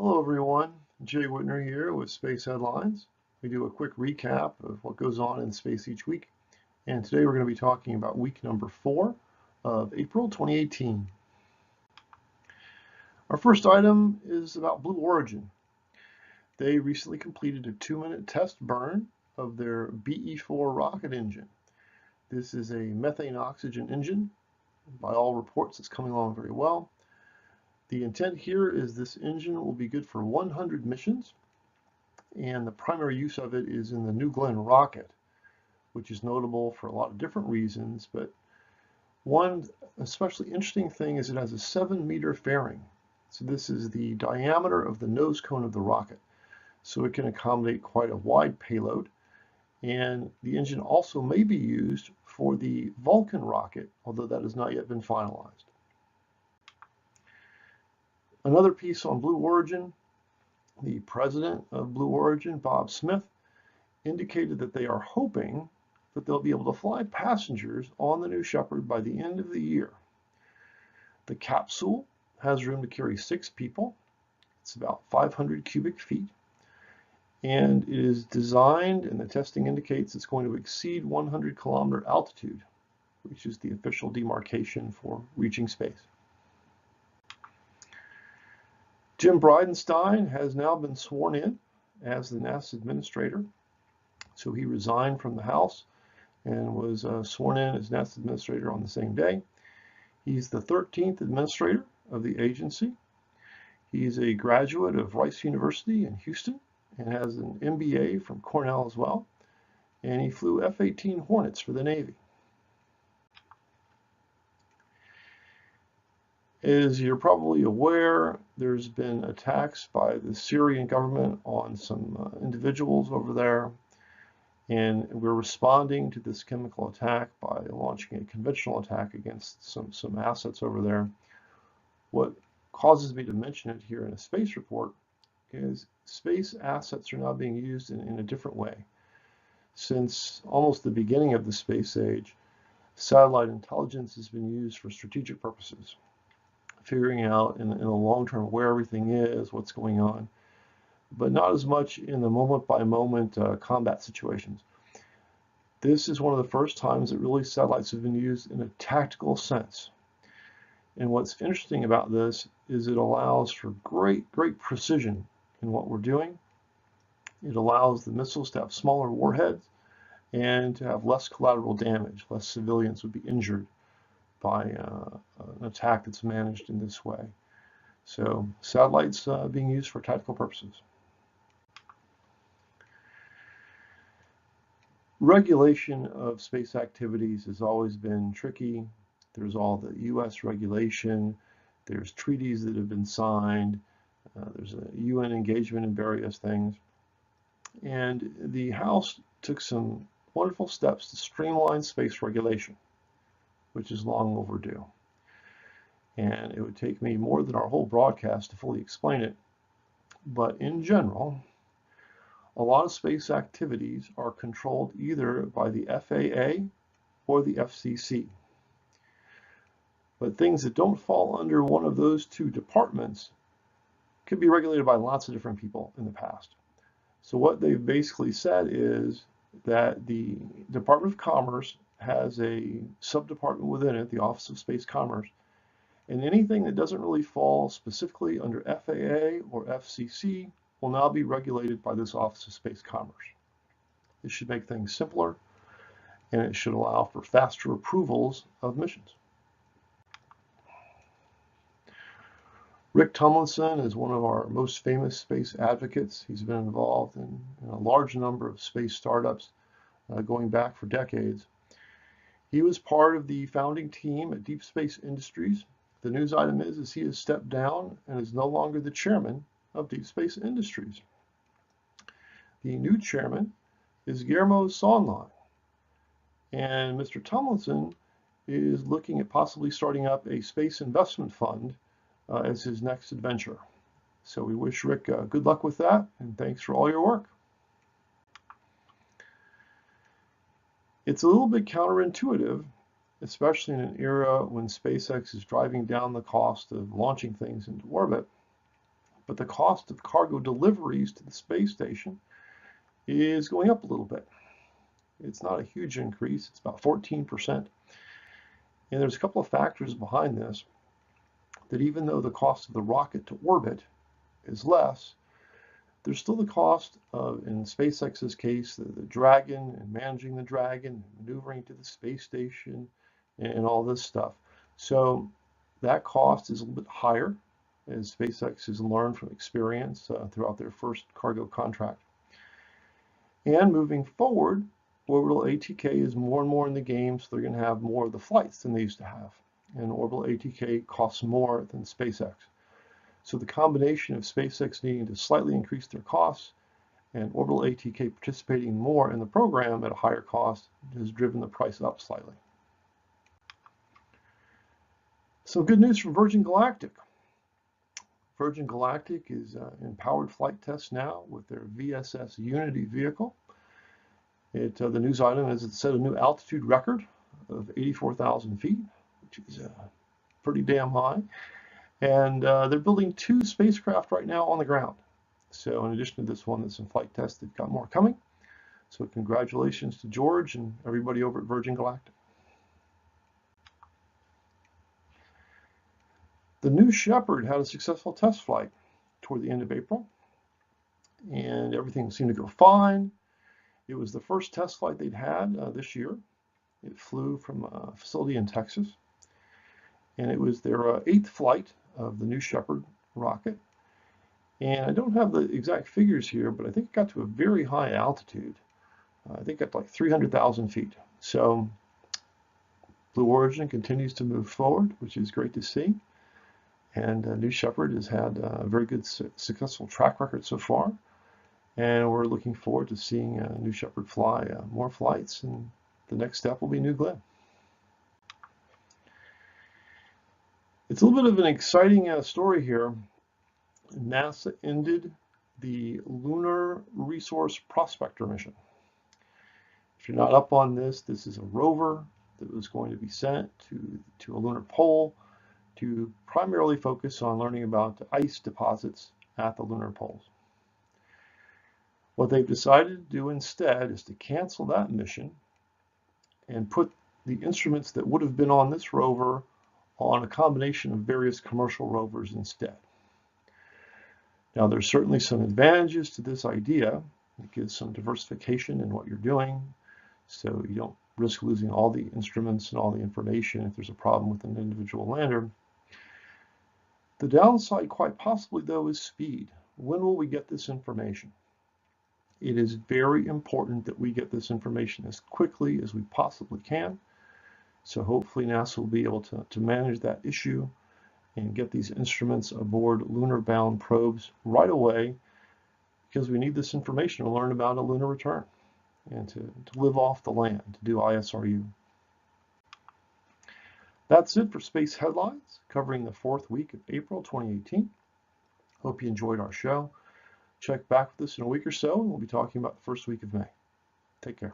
Hello everyone, Jay Whitner here with Space Headlines. We do a quick recap of what goes on in space each week, and today we're going to be talking about week number 4 of April 2018. Our first item is about Blue Origin. They recently completed a 2-minute test burn of their BE-4 rocket engine. This is a methane oxygen engine. By all reports, it's coming along very well. The intent here is this engine will be good for 100 missions, and the primary use of it is in the New Glenn rocket, which is notable for a lot of different reasons, but one especially interesting thing is it has a 7-meter fairing. So this is the diameter of the nose cone of the rocket, so it can accommodate quite a wide payload. And the engine also may be used for the Vulcan rocket, although that has not yet been finalized. Another piece on Blue Origin, the president of Blue Origin, Bob Smith, indicated that they are hoping that they'll be able to fly passengers on the New Shepard by the end of the year. The capsule has room to carry 6 people. It's about 500 cubic feet. And it is designed, and the testing indicates it's going to exceed 100-kilometer altitude, which is the official demarcation for reaching space. Jim Bridenstine has now been sworn in as the NASA administrator. So he resigned from the House and was sworn in as NASA administrator on the same day. He's the 13th administrator of the agency. He's a graduate of Rice University in Houston and has an MBA from Cornell as well. And he flew F-18 Hornets for the Navy. As you're probably aware, there's been attacks by the Syrian government on some individuals over there, and we're responding to this chemical attack by launching a conventional attack against some assets over there. What causes me to mention it here in a space report is space assets are now being used in a different way. Since almost the beginning of the space age, satellite intelligence has been used for strategic purposes, figuring out in the long term where everything is, what's going on, but not as much in the moment-by-moment combat situations. This is one of the first times that really satellites have been used in a tactical sense. And what's interesting about this is it allows for great precision in what we're doing. It allows the missiles to have smaller warheads and to have less collateral damage. Less civilians would be injured by an attack that's managed in this way. So satellites being used for tactical purposes. Regulation of space activities has always been tricky. There's all the US regulation, there's treaties that have been signed, there's a UN engagement in various things. And the House took some wonderful steps to streamline space regulation, which is long overdue. And it would take me more than our whole broadcast to fully explain it. But in general, a lot of space activities are controlled either by the FAA or the FCC. But things that don't fall under one of those two departments could be regulated by lots of different people in the past. So what they've basically said is that the Department of Commerce has a sub-department within it, the Office of Space Commerce, and anything that doesn't really fall specifically under FAA or FCC will now be regulated by this Office of Space Commerce. This should make things simpler, and it should allow for faster approvals of missions. Rick Tumlinson is one of our most famous space advocates. He's been involved in a large number of space startups going back for decades. He was part of the founding team at Deep Space Industries. The news item is he has stepped down and is no longer the chairman of Deep Space Industries. The new chairman is Guillermo Sondland. And Mr. Tumlinson is looking at possibly starting up a space investment fund as his next adventure. So we wish Rick good luck with that, and thanks for all your work. It's a little bit counterintuitive, especially in an era when SpaceX is driving down the cost of launching things into orbit. but the cost of cargo deliveries to the space station is going up a little bit. It's not a huge increase, it's about 14%. And there's a couple of factors behind this, that even though the cost of the rocket to orbit is less, there's still the cost of, in SpaceX's case, the Dragon and managing the Dragon, maneuvering to the space station, and all this stuff. So that cost is a little bit higher, as SpaceX has learned from experience throughout their first cargo contract. And moving forward, Orbital ATK is more and more in the game, so they're going to have more of the flights than they used to have. And Orbital ATK costs more than SpaceX. So the combination of SpaceX needing to slightly increase their costs and Orbital ATK participating more in the program at a higher cost has driven the price up slightly. So good news from Virgin Galactic. Virgin Galactic is in powered flight tests now with their VSS Unity vehicle. The news item is it set a new altitude record of 84,000 feet, which is pretty damn high. And they're building 2 spacecraft right now on the ground. So in addition to this one that's in flight test, they've got more coming. So congratulations to George and everybody over at Virgin Galactic. The New Shepard had a successful test flight toward the end of April, and everything seemed to go fine. It was the first test flight they'd had this year. It flew from a facility in Texas, and it was their 8th flight of the New Shepard rocket. And I don't have the exact figures here, but I think it got to a very high altitude. I think at like 300,000 feet. So Blue Origin continues to move forward, which is great to see. And New Shepard has had a very good, successful track record so far. And we're looking forward to seeing New Shepard fly more flights. And the next step will be New Glenn. It's a little bit of an exciting story here. NASA ended the Lunar Resource Prospector mission. If you're not up on this, this is a rover that was going to be sent to a lunar pole to primarily focus on learning about ice deposits at the lunar poles. What they've decided to do instead is to cancel that mission and put the instruments that would have been on this rover on a combination of various commercial rovers instead. Now, there's certainly some advantages to this idea. It gives some diversification in what you're doing, so you don't risk losing all the instruments and all the information if there's a problem with an individual lander. The downside, quite possibly, though, is speed. When will we get this information? It is very important that we get this information as quickly as we possibly can. So hopefully NASA will be able to manage that issue and get these instruments aboard lunar-bound probes right away, because we need this information to learn about a lunar return and to live off the land, to do ISRU. That's it for Space Headlines, covering the 4th week of April 2018. Hope you enjoyed our show. Check back with us in a week or so, and we'll be talking about the 1st week of May. Take care.